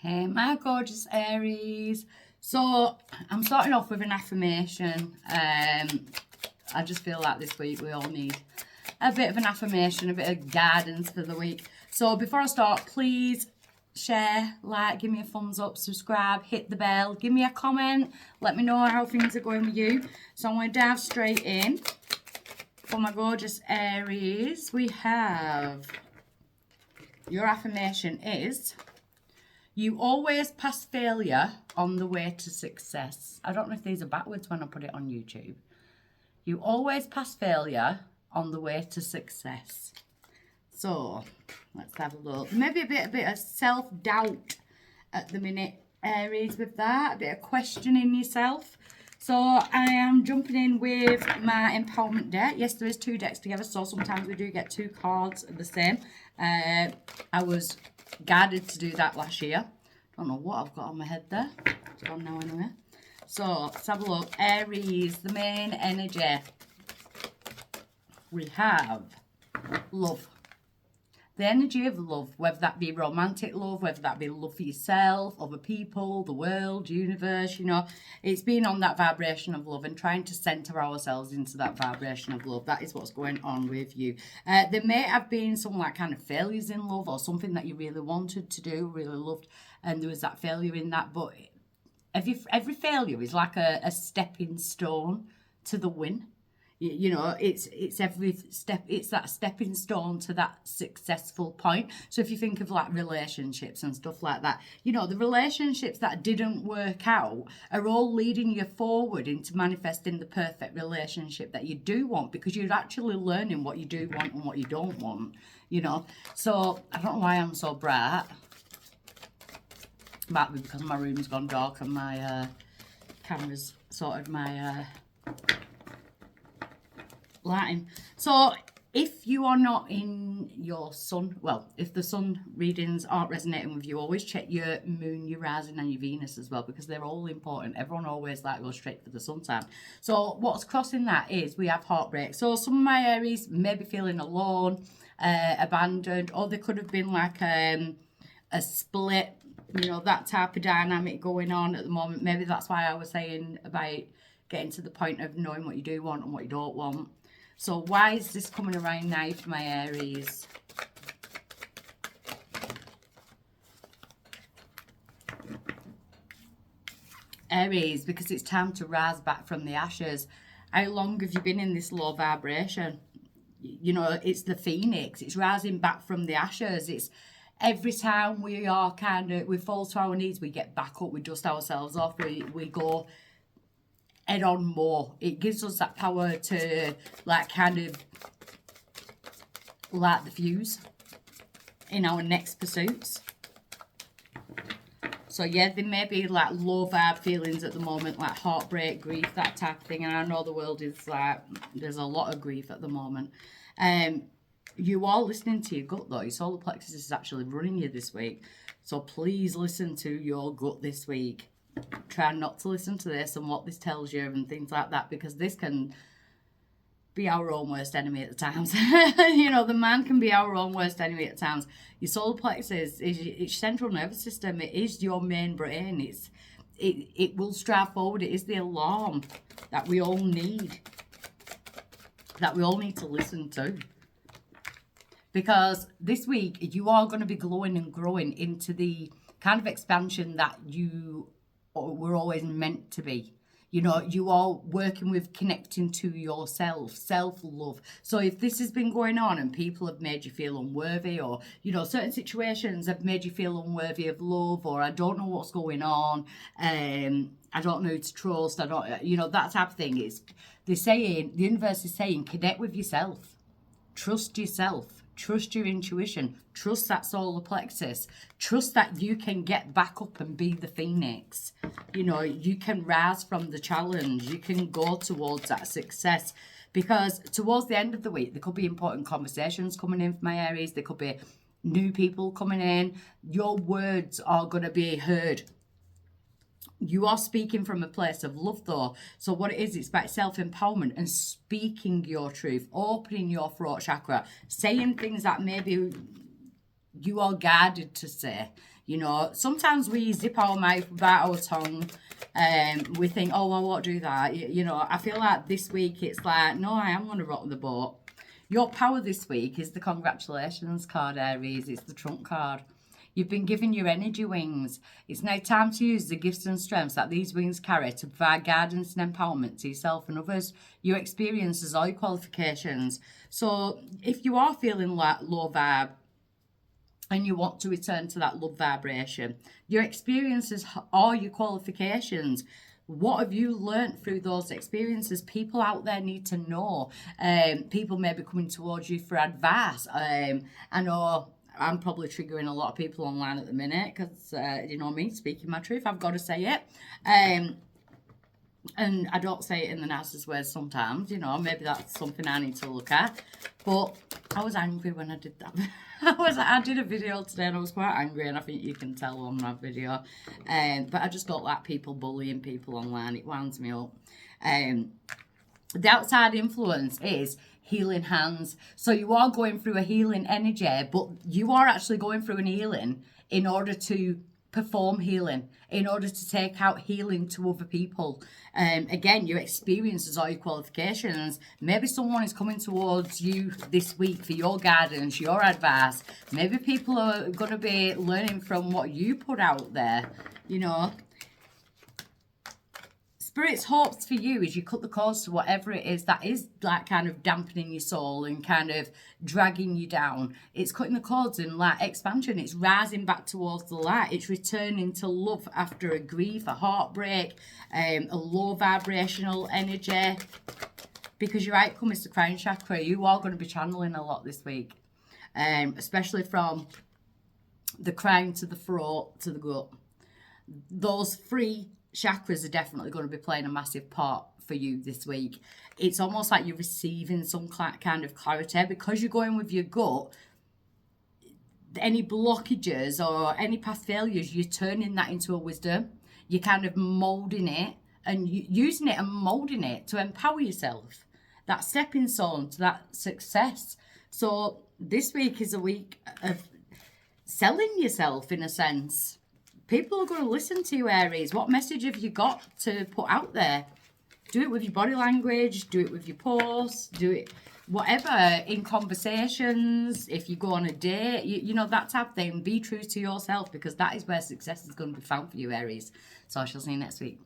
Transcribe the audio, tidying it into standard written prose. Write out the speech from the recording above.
Hey, my gorgeous Aries. So, I'm starting off with an affirmation. I just feel like this week we all need a bit of an affirmation, a bit of guidance for the week. So, before I start, please share, like, give me a thumbs up, subscribe, hit the bell, give me a comment. Let me know how things are going with you. So, I'm going to dive straight in. For my gorgeous Aries, we have your affirmation is: you always pass failure on the way to success. I don't know if these are backwards when I put it on YouTube. You always pass failure on the way to success. So, let's have a look. Maybe a bit of self-doubt at the minute, Aries, with that. A bit of questioning yourself. So, I am jumping in with my empowerment deck. Yes, there is 2 decks together, so sometimes we do get 2 cards of the same. I was guided to do that last year. Don't know what I've got on my head there. It's gone now anyway. So, let's have a look. Aries, the main energy. We have love. The energy of love, whether that be romantic love, whether that be love for yourself, other people, the world, universe, you know, it's being on that vibration of love and trying to center ourselves into that vibration of love. That is what's going on with you. There may have been some like kind of failures in love or something that you really wanted to do, really loved, and there was that failure in that. But every failure is like a stepping stone to the win. You know, it's every step, it's that stepping stone to that successful point. So if you think of like relationships and stuff like that, you know, the relationships that didn't work out are all leading you forward into manifesting the perfect relationship that you do want, because you're actually learning what you do want and what you don't want, you know. So I don't know why I'm so bright. Might be because my room's gone dark and my camera's sorted my lighting. So if you are not in your sun, well, if the sun readings aren't resonating with you, always check your moon, your rising and your Venus as well, because they're all important. Everyone always like goes straight for the sun sign. So what's crossing that is we have heartbreak. So some of my Aries may be feeling alone, abandoned, or there could have been like a split, you know, that type of dynamic going on at the moment. Maybe that's why I was saying about getting to the point of knowing what you do want and what you don't want. So why is this coming around now for my Aries? Aries, because it's time to rise back from the ashes. How long have you been in this low vibration? You know, it's the phoenix. It's rising back from the ashes. It's every time we are we fall to our knees, we get back up, we dust ourselves off, we go head on more. It gives us that power to like kind of light the fuse in our next pursuits. So yeah, there may be like low vibe feelings at the moment, like heartbreak, grief, that type of thing. And I know the world is like, there's a lot of grief at the moment. You are listening to your gut though. Your solar plexus is actually running you this week. So please listen to your gut this week. Try not to listen to this and what this tells you and things like that, because this can be our own worst enemy at the times. You know, the mind can be our own worst enemy at times. Your solar plexus is your central nervous system. It is your main brain. It will strive forward. It is the alarm that we all need. That we all need to listen to. Because this week you are going to be glowing and growing into the kind of expansion that you were always meant to be. You know, you are working with connecting to yourself, self-love. So if this has been going on and people have made you feel unworthy, or, you know, certain situations have made you feel unworthy of love, or I don't know what's going on, I don't know who to trust, I don't, you know, that type of thing. They're saying, the universe is saying, connect with yourself. Trust yourself. Trust your intuition. Trust that solar plexus. Trust that you can get back up and be the phoenix. You know, you can rise from the challenge. You can go towards that success. Because towards the end of the week, there could be important conversations coming in for my Aries. There could be new people coming in. Your words are going to be heard. You are speaking from a place of love though. So what it is, it's about self-empowerment and speaking your truth, opening your throat chakra, saying things that maybe you are guided to say. You know, sometimes we zip our mouth, bite our tongue, we think, oh, I won't do that. You know, I feel like this week it's like, no, I am going to rock the boat. Your power this week is the congratulations card, Aries. It's the trump card. You've been given your energy wings. It's now time to use the gifts and strengths that these wings carry to provide guidance and empowerment to yourself and others, your experiences or your qualifications. So if you are feeling like low vibe, and you want to return to that love vibration, your experiences or your qualifications, what have you learned through those experiences? People out there need to know. People may be coming towards you for advice. I know I'm probably triggering a lot of people online at the minute because, you know me, speaking my truth, I've got to say it. And I don't say it in the nicest ways sometimes, you know, maybe that's something I need to look at. But I was angry when I did that. I did a video today and I was quite angry, and I think you can tell on my video. But I just don't like people bullying people online. It winds me up. The outside influence is healing hands. So you are going through a healing energy, but you are actually going through an healing in order to perform healing, in order to take out healing to other people. Again, your experiences or your qualifications. Maybe someone is coming towards you this week for your guidance, your advice. Maybe people are going to be learning from what you put out there, you know. Spirit's hopes for you is you cut the cords to whatever it is that is like kind of dampening your soul and kind of dragging you down. It's cutting the cords and like expansion. It's rising back towards the light. It's returning to love after a grief, a heartbreak, a low vibrational energy. Because your outcome is the crown chakra. You are going to be channeling a lot this week, especially from the crown to the throat to the gut. Those three chakras are definitely going to be playing a massive part for you this week. It's almost like you're receiving some kind of clarity because you're going with your gut. Any blockages or any past failures, you're turning that into a wisdom. You're kind of molding it and using it and molding it to empower yourself. That stepping stone to that success. So this week is a week of selling yourself in a sense. People are going to listen to you, Aries. What message have you got to put out there? Do it with your body language. Do it with your posts. Do it whatever, in conversations. If you go on a date, you know, that type of thing. Be true to yourself because that is where success is going to be found for you, Aries. So I shall see you next week.